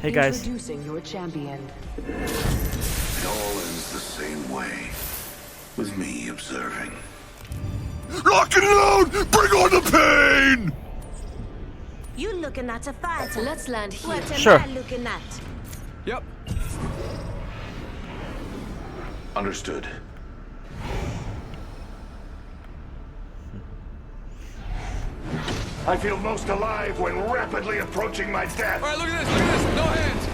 Hey guys. Introducing your champion. It all ends the same way, with me observing. Lock and load! Bring on the pain! You looking at a fighter? Let's land here. What am Sure. I looking at? Yep. Understood. I feel most alive when rapidly approaching my death. All right, look at this. Look at this. No hands.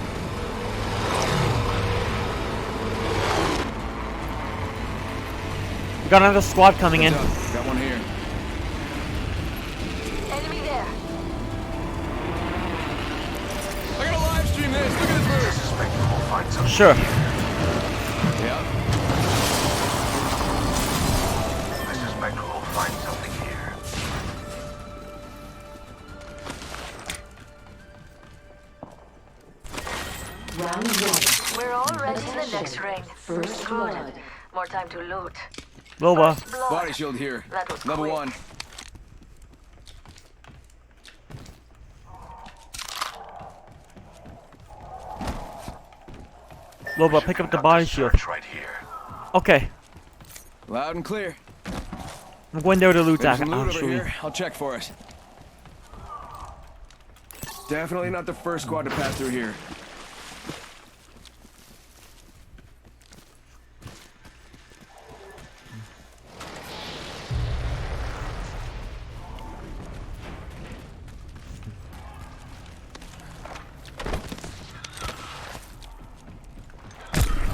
We got another squad coming in. Heads up. Got one here. Enemy there. I gotta live stream this. Look at this I suspect we'll find something. Sure. Yeah. I suspect we'll find something here. Round one. We're already in the next ring. First Good. blood. More time to loot. Loba. Blood. Body shield here. That was Level quick. 1. Loba, pick up the body shield. Search right here. Okay. Loud and clear. I'm going there to loot There's that some loot over actually. here. I'll check for us. Definitely not the first squad to pass through here.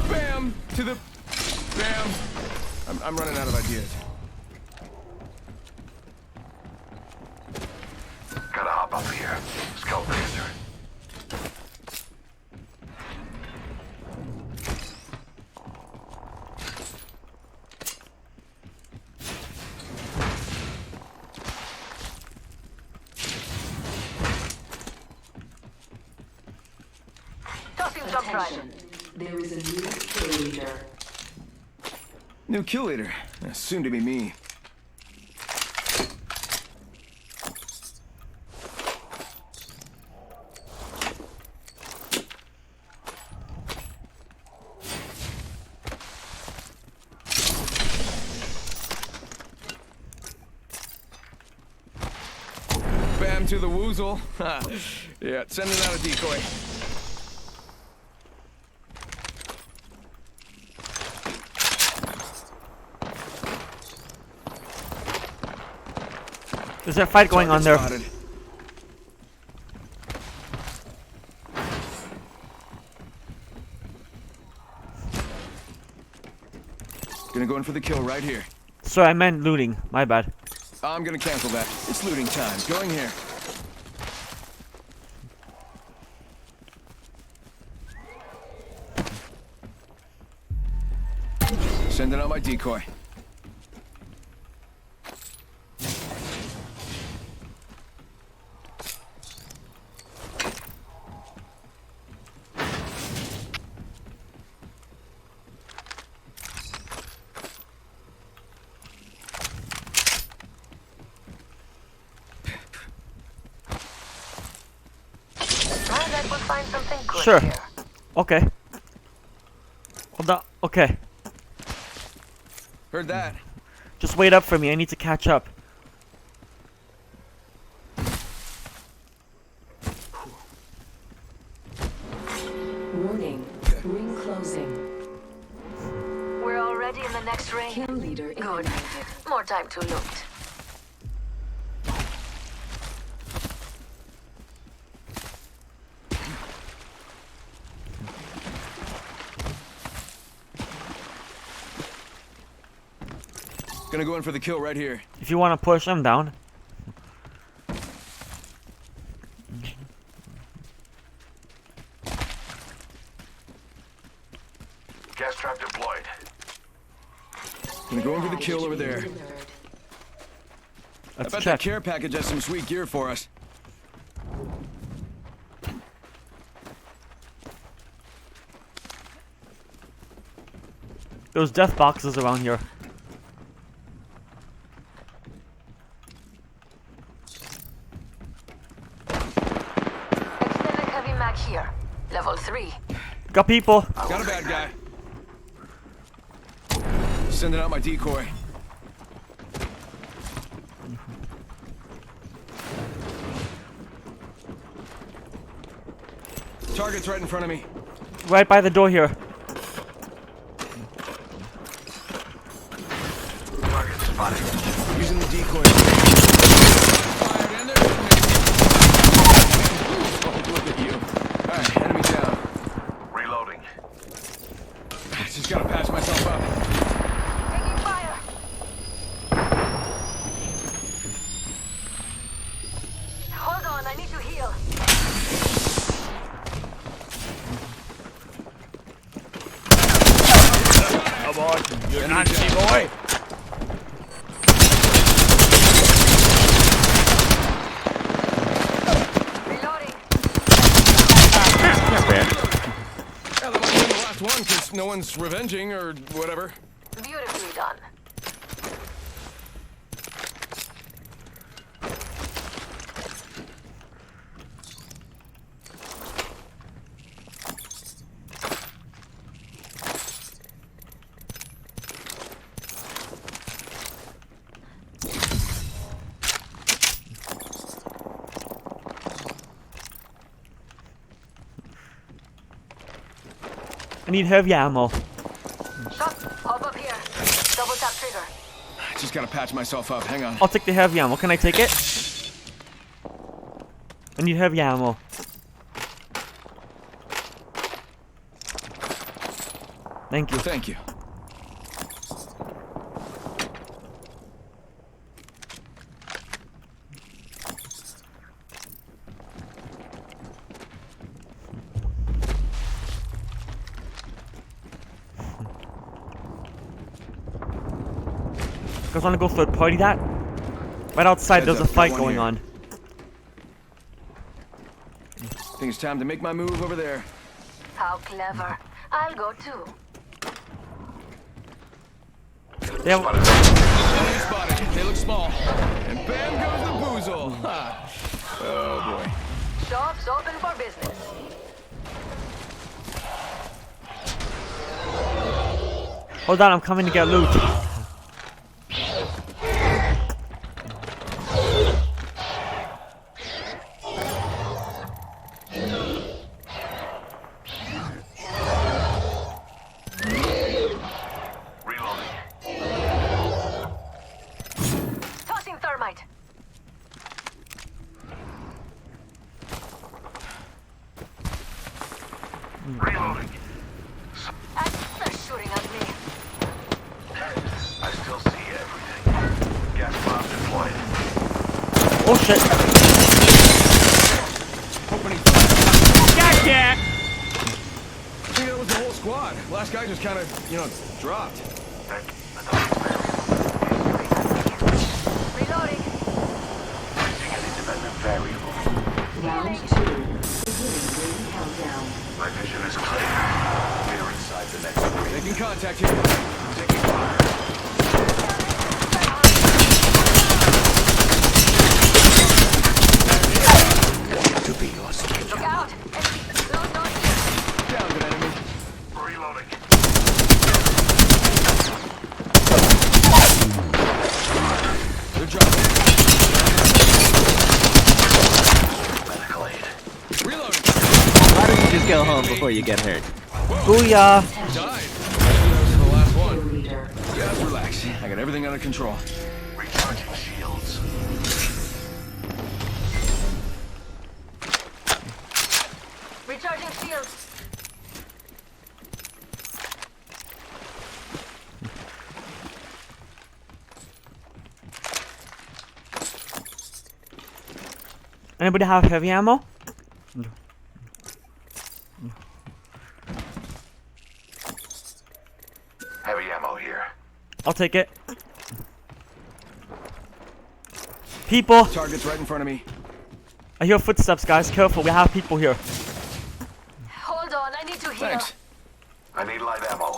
Bam! To the... Bam! I'm running out of ideas. Gotta hop up here. Scout laser. Tossing jump drive. Attention. There is a new kill leader. New kill leader. Soon to be me. Bam to the woozle. Yeah, sending out a decoy. There's a fight going on there. Target spotted. Gonna go in for the kill right here. Sorry, I meant looting. My bad. I'm gonna cancel that. It's looting time. Going here. Sending out my decoy. I bet we'll find something good Sure. here. Okay. Hold on. Okay. Heard that. Just wait up for me. I need to catch up. Warning. Ring closing. We're already in the next ring. Kill leader Good. eliminated. More time to loot. Gonna go in for the kill right here. If you want to push, I'm down. Gas trap deployed. Gonna go in for the kill over there. Delivered. I Let's bet that check. care package has some sweet gear for us. There's death boxes around here. Extended heavy mag here. Level 3. Got people. Got a bad guy. Sending out my decoy. Target's right in front of me. Right by the door here. Target spotted. Using the decoy. Fired and they're hitting me. Look at you. Alright, enemy down. Reloading. Just gotta patch myself up. Taking fire. Hold on, I need to heal. Come on, you're not boy. Reloading. Not bad. Yeah, that might be the last one because no one's revenging or whatever. Beautifully done. I need heavy ammo. Shot. Hop up here. Double tap trigger. Just gotta patch myself up. Hang on. I'll take the heavy ammo. Can I take it? I need heavy ammo. Thank you. Thank you. Guys wanna go third party that? Right outside, Heads there's a up, got fight one going here. on. Think it's time to make my move over there. How clever. I'll go too. They have, Enemy spotted. They look small. And bam goes the boozle. Ha. Oh boy. Shops open for business. hold on, I'm coming to get loot. Reloading. Tossing thermite. Reloading. They're shooting at me. I still see everything. Gas bomb deployed. Oh shit. Opening. Gotcha! I think that was the whole squad. Last guy just kind of, dropped. Reloading. Placing an independent variable. Round 2. Beginning ring countdown. My vision is clear. We are inside the next ring. Making contact here. Taking fire. To be your stranger. Look out. Close on here. Down an enemy. Reloading. They're dropping. Medical aid. Reloading. Why don't you just go home before you get hurt? Booyah! Died. That was the last one. Leader. Just relax. I got everything under control. Recharging shields. Recharging shields. Anybody have heavy ammo? Heavy ammo here. I'll take it. People! Target's right in front of me. I hear footsteps, guys. Careful, we have people here. Hold on, I need to heal. Thanks. I need light ammo.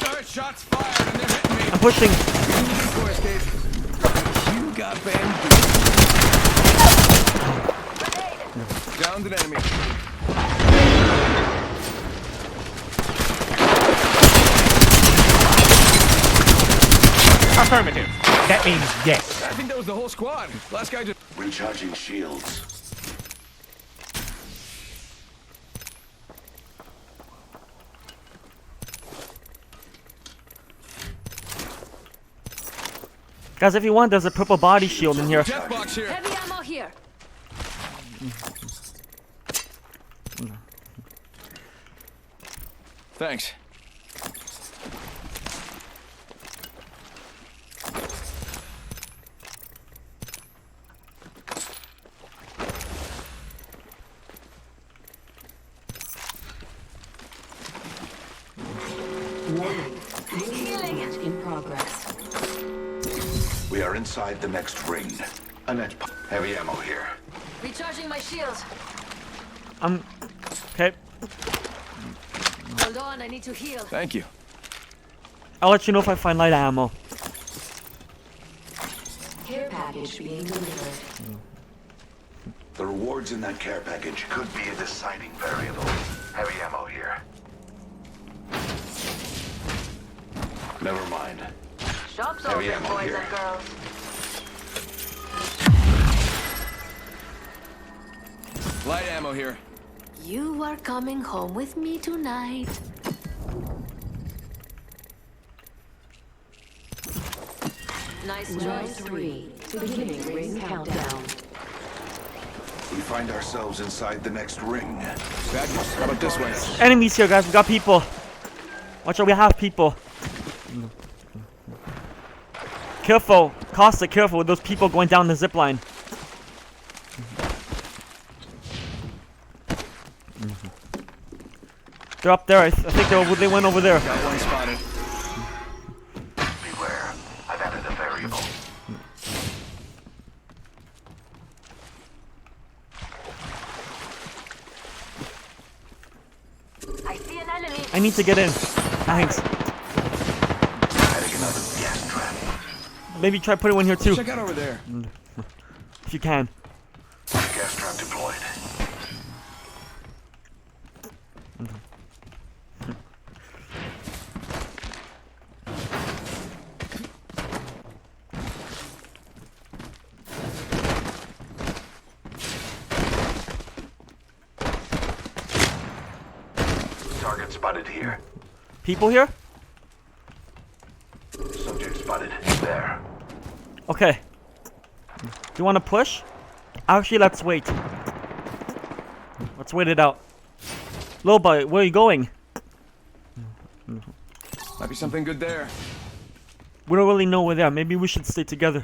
Alright, shots fired and they're hitting me. I'm pushing. Decoy escape. You got bamboo. Downed an enemy. Affirmative. That means yes. I think that was the whole squad. Last guy just... Recharging shields. Guys, if you want, there's a purple body shield in here. Death box here. Heavy ammo here. Thanks. Warning. Movement in progress. We are inside the next ring. Heavy ammo here. Recharging my shields. Okay. Hold on, I need to heal. Thank you. I'll let you know if I find light ammo. Care package being delivered. The rewards in that care package could be a deciding variable. Heavy ammo here. Never mind. Shop's Heavy open, ammo boys here. and girls. Light ammo here. You are coming home with me tonight. Nice Round choice. 3. Beginning ring countdown. We find ourselves inside the next ring. Bad news. How about this way? Enemies here, guys. We got people. Watch out, we have people. Careful. Costa, careful with those people going down the zip line. They're up there. I think they went over there. Got one spotted. Beware. I've added a variable. I see an enemy. I need to get in. Thanks. Adding another gas trap. Maybe try putting one here too, Check out over there. if you can. Gas trap deployed. Target spotted here. People here? Subject spotted there. Okay. Do you want to push? Actually, let's wait. Let's wait it out. Loba, where are you going? Might be something good there. We don't really know where they are. Maybe we should stay together.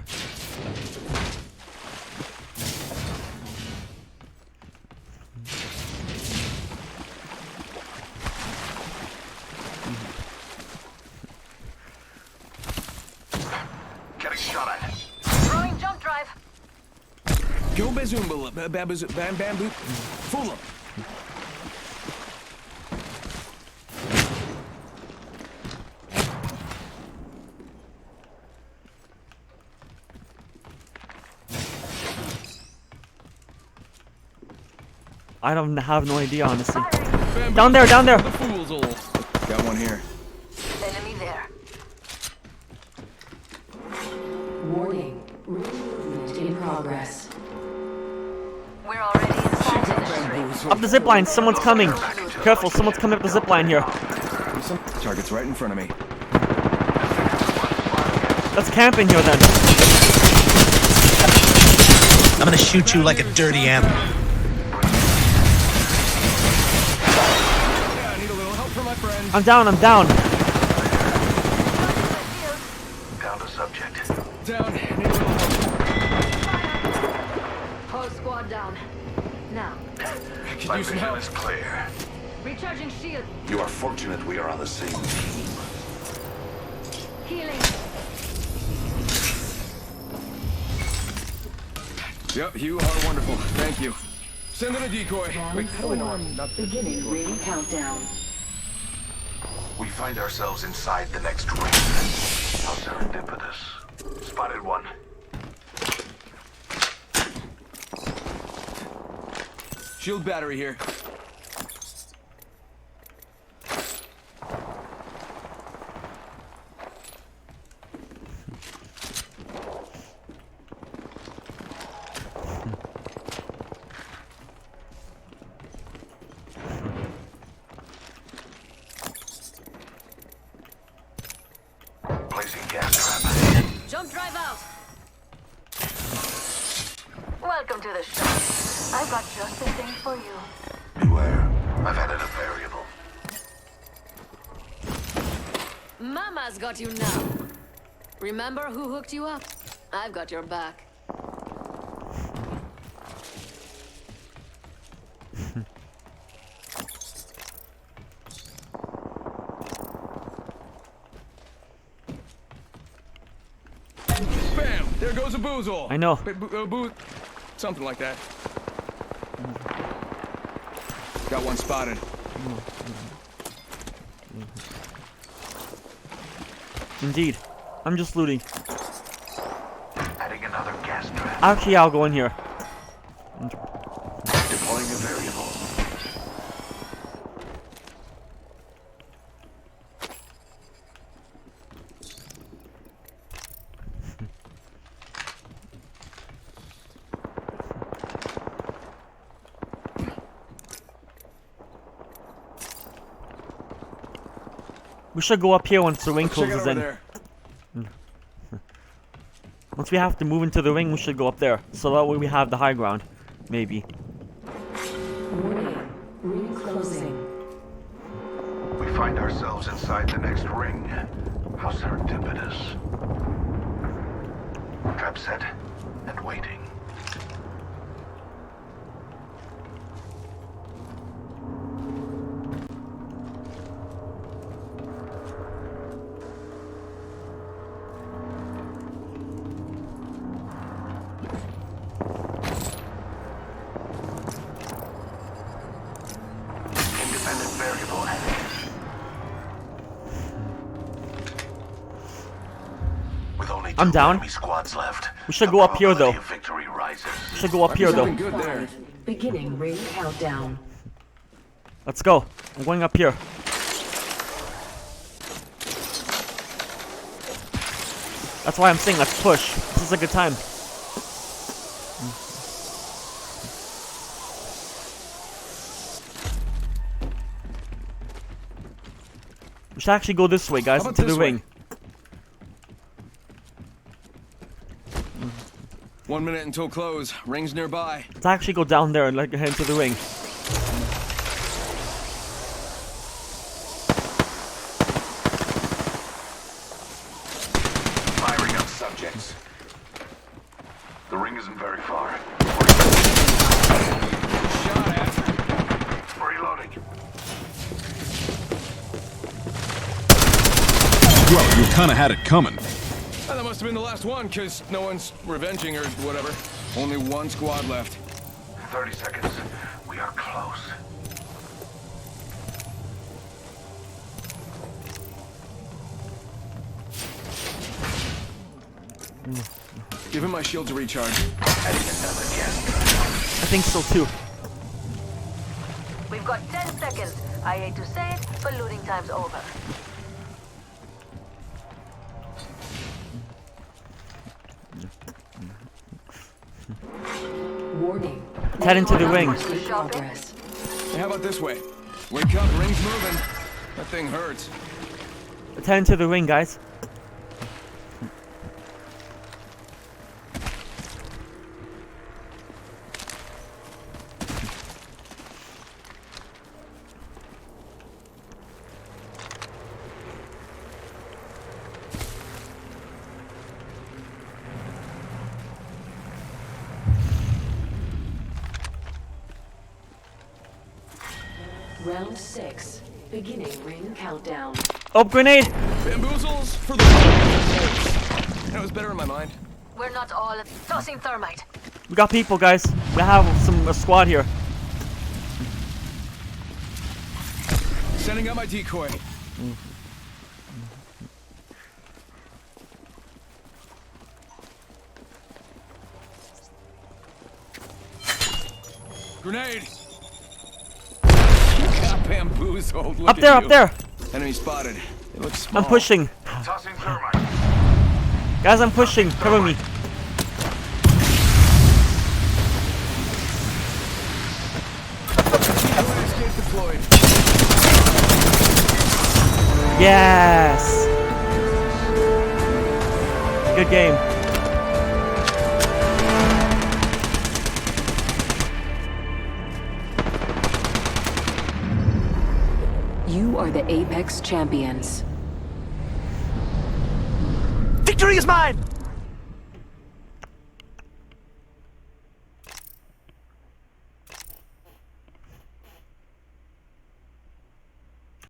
Getting shot at. Throwing jump drive. Go bazoomba, bamboo. Fool him. I don't have no idea, honestly. Bamboo. Down there, down there. The fools all. Got one here. Enemy there. Warning. Ring movement in progress. We're already inside the next ring. Bamboozle. Up the zip line. Someone's coming. Careful, someone's coming up the zip line here. Some target's right in front of me. Let's camp in here then. I'm gonna shoot you like a dirty animal. Yeah, I need a little help from my friend. I'm down, I'm down. Down to subject. Down. Need a little help. Whole squad down. Now, Could My use some vision help. is clear. recharging shield. You are fortunate we are on the same team. Healing. Yep, you are wonderful. Thank you. Send in a decoy. Round Wait, 4. no, not the Beginning decoy. ring countdown. We find ourselves inside the next ring. How serendipitous. Spotted one. Shield battery here. Placing gas trap. Jump drive out. Welcome to the show. I've got just the thing for you. Beware. I've added a variable. Mama's got you now. Remember who hooked you up? I've got your back. Bam! There goes a boozle. I know. Something like that. Got one spotted. Indeed. I'm just looting. Adding another gas trap. Actually, I'll go in here. Deploying a variable. We should go up here once the ring Check it closes over in. there. Once we have to move into the ring, we should go up there. So that way we have the high ground. Maybe. Warning. Ring closing. We find ourselves inside the next ring. How serendipitous. Trap set and waiting. Independent variable added. With only I'm two down. enemy squads left. We should the go up here, though. probability of victory rises. We should go up here, though. Something good there. Beginning ring countdown. Let's go. I'm going up here. That's why I'm saying let's push. This is a good time. We should actually go this way, guys, How about into the this way? ring. 1 minute until close. Ring's nearby. Let's actually go down there and like head into the ring. Firing on subjects. The ring isn't very far. Shot at. Reloading. Well, you kind of had it coming. Oh, that must have been the last one, because no one's revenging or whatever. Only one squad left. 30 seconds. We are close. Give him my shield to recharge. Adding another gas trap. I think so too. We've got 10 seconds. I hate to say it, but looting time's over. Warning. Let's head into the ring. In progress. Hey, how about this way? Wake up, ring's moving. That thing hurts. Let's head into the ring, guys. Round 6. Beginning ring countdown. Oh, grenade! Bamboozles for the... That was better in my mind. We're not all tossing thermite. We got people, guys. We have a squad here. Sending out my decoy. Grenade! You got bamboozled. Look Up at there, you. up there. Enemy spotted. It looks small. I'm pushing. Tossing thermite. Guys, I'm pushing. Cover me. Escape deployed. Yes. Good game. You are the Apex champions. Victory is mine!